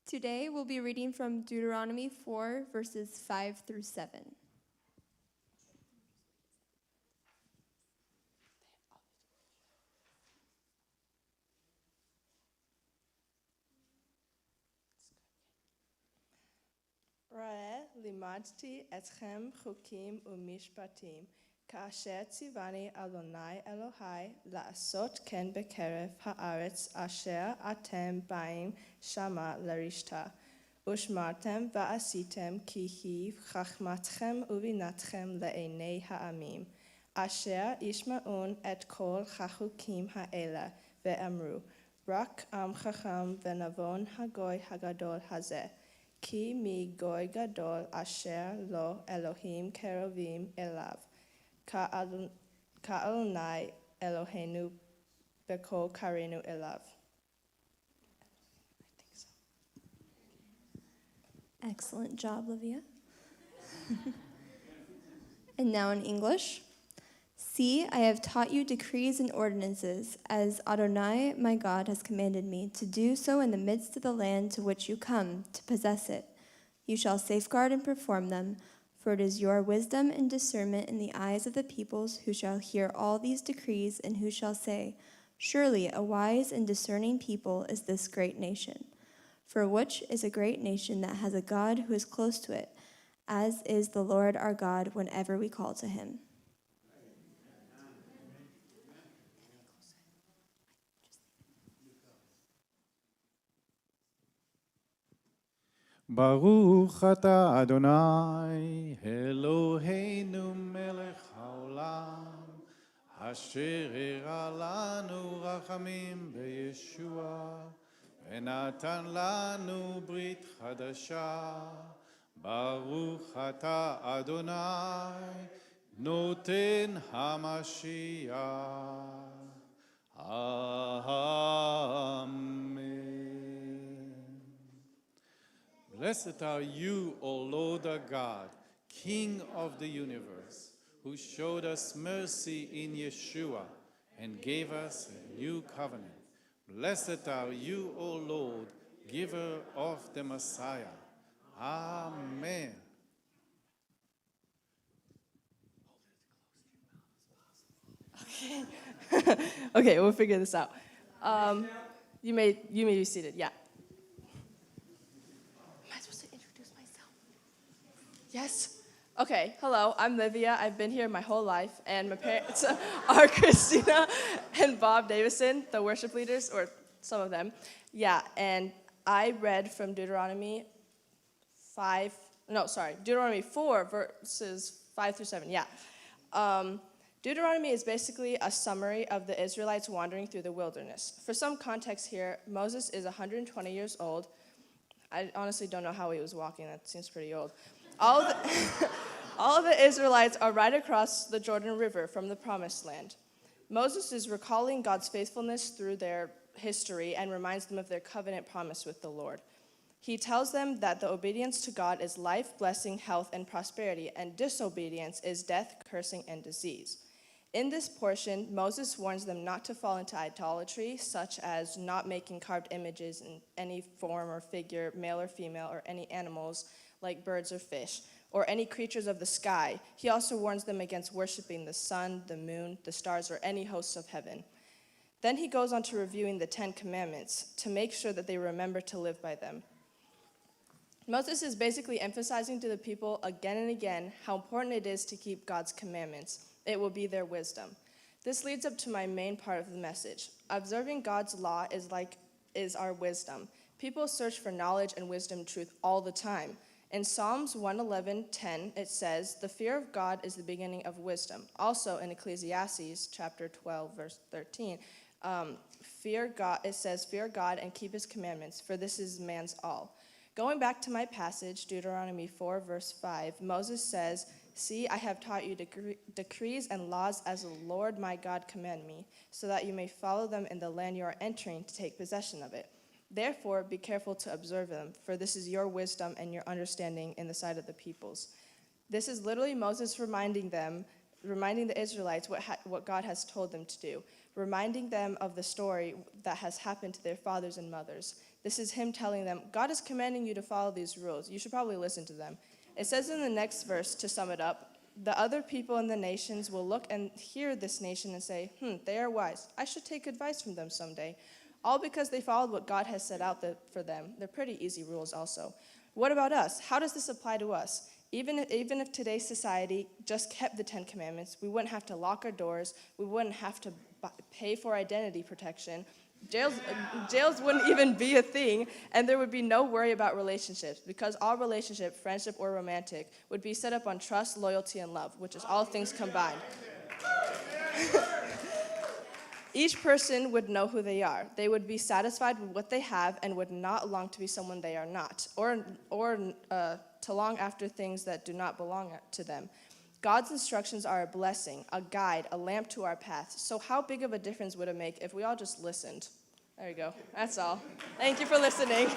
Today we'll be reading from Deuteronomy 4, verses 5 through 7. ראה לימדתי אתכם חוקים ומשפטים, כאשר ציווני אדוני אלוהי לעשות כן בקרב הארץ אשר אתם באים שמה לרשתה. ושמרתם ועשיתם כי היא חכמתכם ובינתכם לעיני העמים, אשר ישמעון את כל החוקים האלה, ואמרו, רק עם חכם ונבון הגוי הגדול הזה. כי מגוי גדול אשר לו אלוהים קרובים אליו, כאדוני אלוהינו בכל קראנו אליו. Excellent job, Livia. And now in English. See, I have taught you decrees and ordinances, as Adonai my God has commanded me, to do so in the midst of the land to which you come, to possess it. You shall safeguard and perform them, for it is your wisdom and discernment in the eyes of the peoples who shall hear all these decrees and who shall say, surely a wise and discerning people is this great nation. For which is a great nation that has a God who is close to it, as is the Lord our God whenever we call to him. ברוך אתה אדוני אלוהינו מלך העולם אשר הראה לנו רחמים בישוע ונתן לנו ברית חדשה. ברוך אתה אדוני נותן המשיח. Amen. Blessed are you, O Lord our God, King of the universe, who showed us mercy in Yeshua and gave us a new covenant. Blessed are you, O Lord, giver of the Messiah. Amen. Okay, we'll figure this out. You may be seated, yeah. Am I supposed to introduce myself? Yes? Okay, hello, I'm Livia. I've been here my whole life, and my parents are Christina and Bob Davison, the worship leaders, or some of them. Yeah, and I read from Deuteronomy 4, verses 5 through 7, yeah. Deuteronomy is basically a summary of the Israelites wandering through the wilderness. For some context here, Moses is 120 years old. I honestly don't know how he was walking. That seems pretty old. All of the Israelites are right across the Jordan River from the Promised Land. Moses is recalling God's faithfulness through their history and reminds them of their covenant promise with the Lord. He tells them that the obedience to God is life, blessing, health, and prosperity, and disobedience is death, cursing, and disease. In this portion, Moses warns them not to fall into idolatry, such as not making carved images in any form or figure, male or female, or any animals like birds or fish, or any creatures of the sky. He also warns them against worshiping the sun, the moon, the stars, or any hosts of heaven. Then he goes on to reviewing the 10 Commandments to make sure that they remember to live by them. Moses is basically emphasizing to the people again and again how important it is to keep God's commandments. It will be their wisdom. This leads up to my main part of the message. Observing God's law is our wisdom. People search for knowledge and wisdom truth all the time. In Psalms 111:10, it says, "The fear of God is the beginning of wisdom." Also in Ecclesiastes chapter 12, verse 13, it says, "Fear God and keep his commandments, for this is man's all." Going back to my passage, Deuteronomy 4, verse 5, Moses says, "See, I have taught you decrees and laws as the Lord my God commanded me, so that you may follow them in the land you are entering to take possession of it. Therefore, be careful to observe them, for this is your wisdom and your understanding in the sight of the peoples." This is literally Moses reminding the Israelites what God has told them to do, reminding them of the story that has happened to their fathers and mothers. This is him telling them, God is commanding you to follow these rules. You should probably listen to them. It says in the next verse, to sum it up, the other people in the nations will look and hear this nation and say, they are wise. I should take advice from them someday. All because they followed what God has set out for them. They're pretty easy rules also. What about us? How does this apply to us? Even if today's society just kept the 10 Commandments, we wouldn't have to lock our doors. We wouldn't have to pay for identity protection. Jails wouldn't even be a thing, and there would be no worry about relationships, because all relationship, friendship or romantic, would be set up on trust, loyalty, and love, which is all things combined. Each person would know who they are. They would be satisfied with what they have and would not long to be someone they are not, or to long after things that do not belong to them. God's instructions are a blessing, a guide, a lamp to our path. So how big of a difference would it make if we all just listened? There you go. That's all. Thank you for listening.